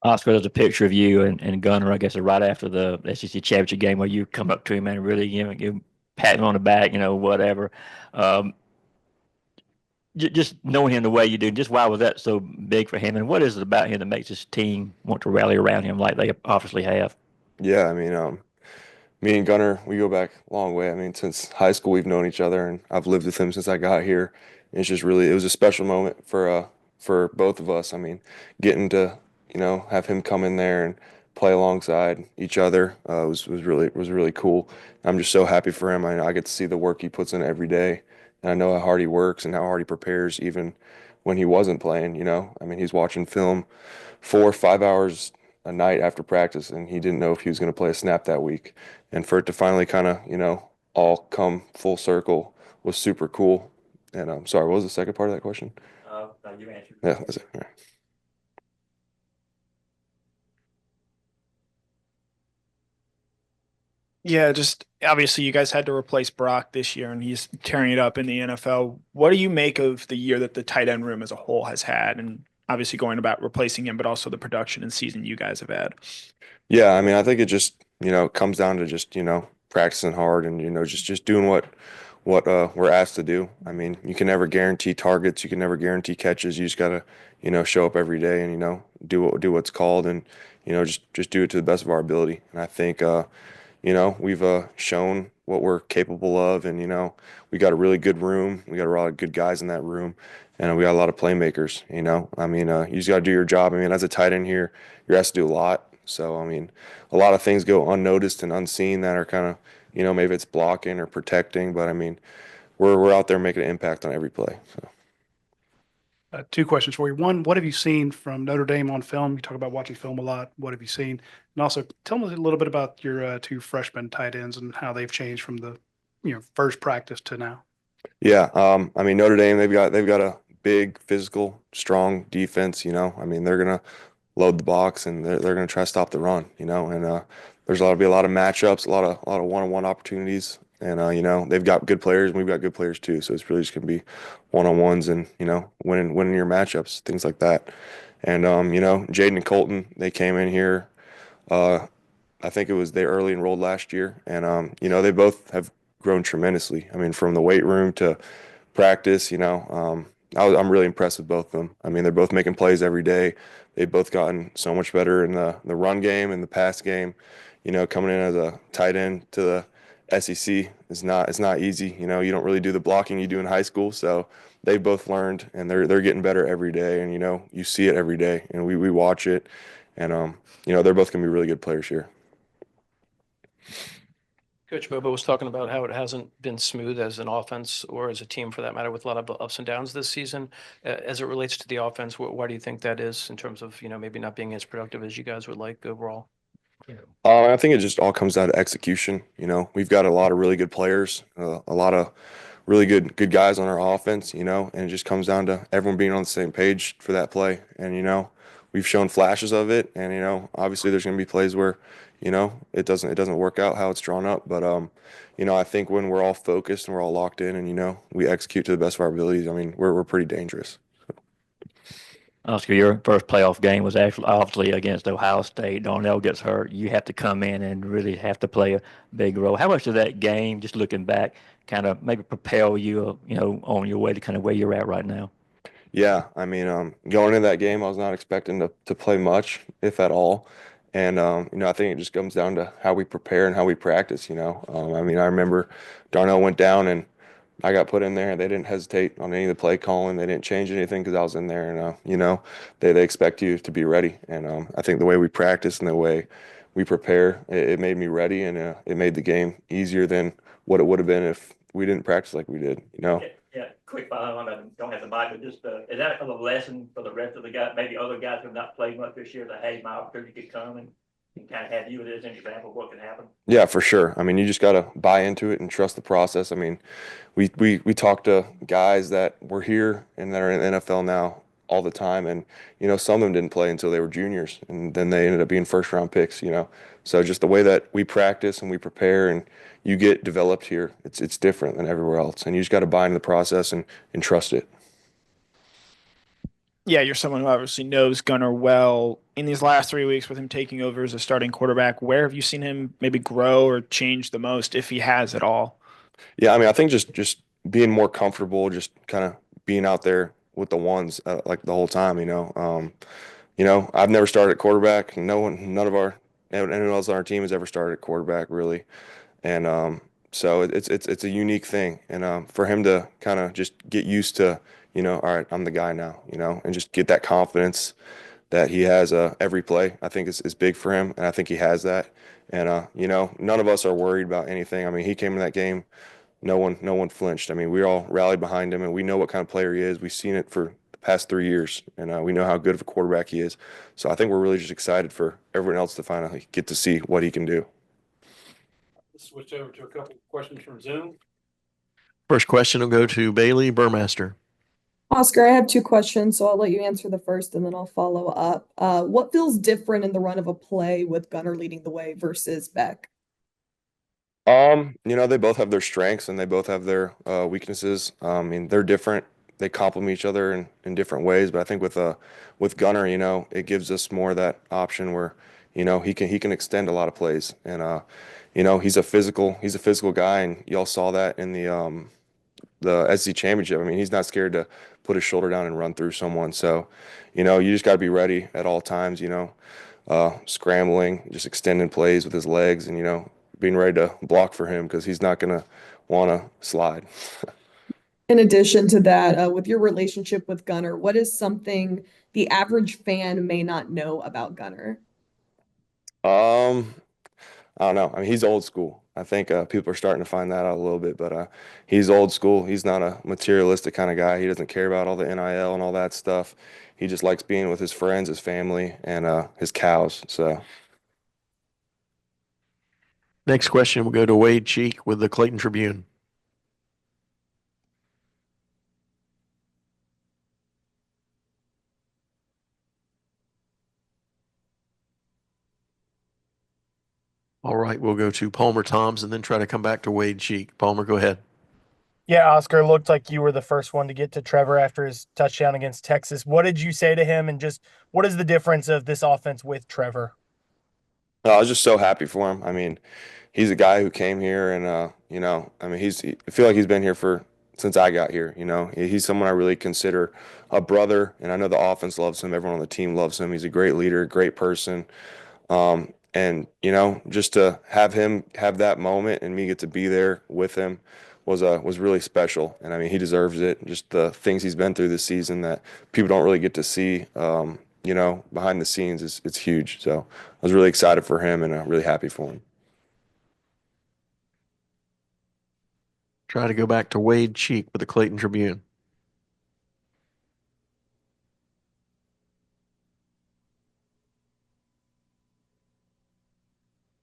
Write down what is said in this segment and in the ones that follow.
Oscar, there's a picture of you and Gunner, I guess, right after the SEC championship game where you come up to him and really give pat him on the back, whatever. Um, just knowing him the way you do, just why was that so big for him? And what is it about him that makes his team want to rally around him like they obviously have? Yeah, me and Gunner, we go back a long way. Since high school, we've known each other, and I've lived with him since I got here. And it's just really, it was a special moment for both of us. Getting to have him come in there and play alongside each other was really cool. I'm just so happy for him. I get to see the work he puts in every day, and I know how hard he works and how hard he prepares, even when he wasn't playing. He's watching film 4 or 5 hours a night after practice, and he didn't know if he was going to play a snap that week. And for it to finally kind of, all come full circle was super cool. And I'm sorry, what was the second part of that question? No, you answered. Yeah, that's it. All right. Yeah, just obviously you guys had to replace Brock this year and he's tearing it up in the NFL. What do you make of the year that the tight end room as a whole has had? And obviously going about replacing him, but also the production and season you guys have had. Yeah, I think it just, comes down to just, practicing hard and, just doing what we're asked to do. You can never guarantee targets, you can never guarantee catches. You just gotta, show up every day and, do what's called and, just do it to the best of our ability. And I think we've shown what we're capable of, and we got a really good room. We got a lot of good guys in that room, and we got a lot of playmakers. You just got to do your job. As a tight end here, you're asked to do a lot. So a lot of things go unnoticed and unseen that are kind of maybe it's blocking or protecting, but we're out there making an impact on every play. So. Two questions for you. One, what have you seen from Notre Dame on film? You talk about watching film a lot. What have you seen? And also, tell me a little bit about your two freshman tight ends and how they've changed from the first practice to now. Yeah, Notre Dame, they've got a big, physical, strong defense. They're gonna load the box and they're gonna try to stop the run. And there's be a lot of matchups, a lot of one-on-one opportunities, and they've got good players and we've got good players too. So it's really just gonna be one-on-ones and winning your matchups, things like that. And Jaden and Colton, they came in here. Uh, I think it was they early enrolled last year, and they both have grown tremendously. From the weight room to practice, I'm really impressed with both of them. They're both making plays every day. They've both gotten so much better in the run game and the pass game. Coming in as a tight end to the SEC is not it's not easy. You don't really do the blocking you do in high school, so they both learned and they're getting better every day. And you see it every day, and we watch it, and they're both gonna be really good players here. Coach Bobo was talking about how it hasn't been smooth as an offense or as a team for that matter, with a lot of ups and downs this season. As it relates to the offense, why do you think that is in terms of, maybe not being as productive as you guys would like overall? I think it just all comes down to execution. We've got a lot of really good players, a lot of really good guys on our offense. And it just comes down to everyone being on the same page for that play. And we've shown flashes of it. And obviously there's going to be plays where it doesn't work out how it's drawn up. But I think when we're all focused and we're all locked in, and we execute to the best of our abilities, we're pretty dangerous. Oscar, your first playoff game was actually obviously against Ohio State. Darnell gets hurt. You have to come in and really have to play a big role. How much of that game, just looking back, kind of maybe propel you, on your way to kind of where you're at right now? Yeah, going into that game, I was not expecting to play much, if at all. And I think it just comes down to how we prepare and how we practice. I remember Darnell went down and I got put in there, and they didn't hesitate on any of the play calling. They didn't change anything because I was in there, and they expect you to be ready. And I think the way we practice and the way we prepare, it made me ready, and it made the game easier than what it would have been if we didn't practice like we did. Yeah, yeah. Quick follow on. I don't have the mic, but just is that a lesson for the rest of the guys? Maybe other guys who have not played much this year that hey, my opportunity could come and kind of have you as an example of what can happen. Yeah, for sure. You just got to buy into it and trust the process. We talk to guys that were here and that are in the NFL now all the time, and some of them didn't play until they were juniors, and then they ended up being first round picks. So just the way that we practice and we prepare and you get developed here, it's different than everywhere else, and you just got to buy into the process and trust it. Yeah, you're someone who obviously knows Gunner well. In these last 3 weeks with him taking over as a starting quarterback, where have you seen him maybe grow or change the most, if he has at all? Yeah, I mean, I think just being more comfortable, just kind of being out there with the ones like the whole time. I've never started at quarterback. Anyone else on our team has ever started at quarterback really, and so it's a unique thing. And for him to kind of just get used to, all right, I'm the guy now, and just get that confidence that he has every play, I think is big for him, and I think he has that. And none of us are worried about anything. I mean, he came in that game, no one flinched. I mean, we all rallied behind him, and we know what kind of player he is. We've seen it for the past 3 years, and we know how good of a quarterback he is. So I think we're really just excited for everyone else to finally get to see what he can do. Let's switch over to a couple of questions from Zoom. First question will go to Bailey Burmaster. Oscar, I have two questions, so I'll let you answer the first and then I'll follow up. What feels different in the run of a play with Gunner leading the way versus Beck? They both have their strengths and they both have their weaknesses. I mean, they're different. They complement each other in different ways. But I think with Gunner, it gives us more of that option where, he can extend a lot of plays. And he's a physical guy, and y'all saw that in the SEC championship. I mean, he's not scared to put his shoulder down and run through someone. So, you just got to be ready at all times, scrambling, just extending plays with his legs and, being ready to block for him because he's not going to want to slide. In addition to that, with your relationship with Gunner, what is something the average fan may not know about Gunner? Um, I don't know. I mean, he's old school. I think people are starting to find that out a little bit, but he's old school. He's not a materialistic kind of guy. He doesn't care about all the NIL and all that stuff. He just likes being with his friends, his family, and his cows. So. Next question will go to Wade Cheek with the Clayton Tribune. All right, we'll go to Palmer Toms and then try to come back to Wade Cheek. Palmer, go ahead. Yeah, Oscar, looked like you were the first one to get to Trevor after his touchdown against Texas. What did you say to him, and just what is the difference of this offense with Trevor? I was just so happy for him. I mean, he's a guy who came here and I mean, I feel like he's been here since I got here. He's someone I really consider a brother, and I know the offense loves him. Everyone on the team loves him. He's a great leader, great person. And just to have him have that moment and me get to be there with him was really special. And I mean, he deserves it. Just the things he's been through this season that people don't really get to see. Behind the scenes it's huge. So I was really excited for him and really happy for him. Try to go back to Wade Cheek with the Clayton Tribune.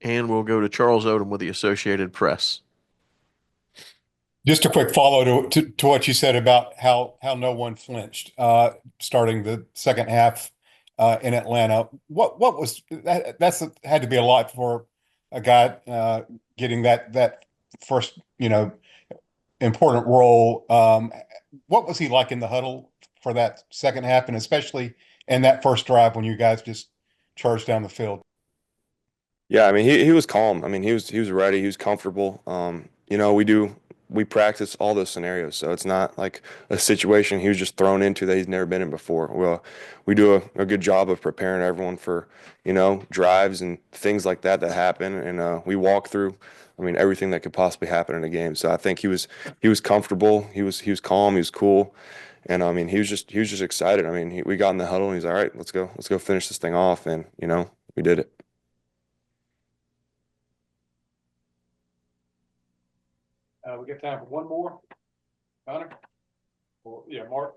And we'll go to Charles Odom with the Associated Press. Just a quick follow to what you said about how no one flinched starting the second half in Atlanta. What was that? That's had to be a lot for a guy getting that first important role. What was he like in the huddle for that second half, and especially in that first drive when you guys just charged down the field? Yeah, I mean, he was calm. I mean, he was ready. He was comfortable. We practice all those scenarios, so it's not like a situation he was just thrown into that he's never been in before. Well, we do a good job of preparing everyone for drives and things like that happen, and we walk through. I mean, everything that could possibly happen in a game. So I think he was comfortable. He was calm. He was cool. And I mean, he was just excited. I mean, we got in the huddle and he's all right. Let's go finish this thing off. And we did it. We got time for one more. Connor? Yeah, Mark.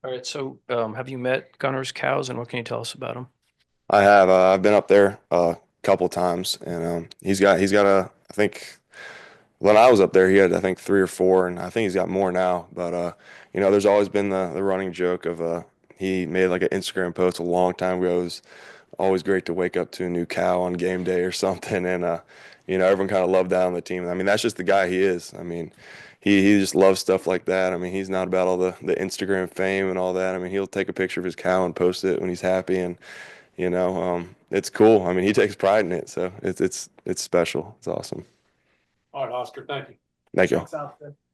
All right, so have you met Gunner's cows, and what can you tell us about them? I have. I've been up there a couple times, and he's got I think when I was up there, he had I think 3 or 4, and I think he's got more now. But there's always been the running joke of he made like an Instagram post a long time ago. It was always great to wake up to a new cow on game day or something, and everyone kind of loved that on the team. I mean, that's just the guy he is. I mean, he just loves stuff like that. I mean, he's not about all the Instagram fame and all that. I mean, he'll take a picture of his cow and post it when he's happy, and it's cool. I mean, he takes pride in it, so it's special. It's awesome. All right, Oscar, thank you. Thank you. Thanks, Oscar.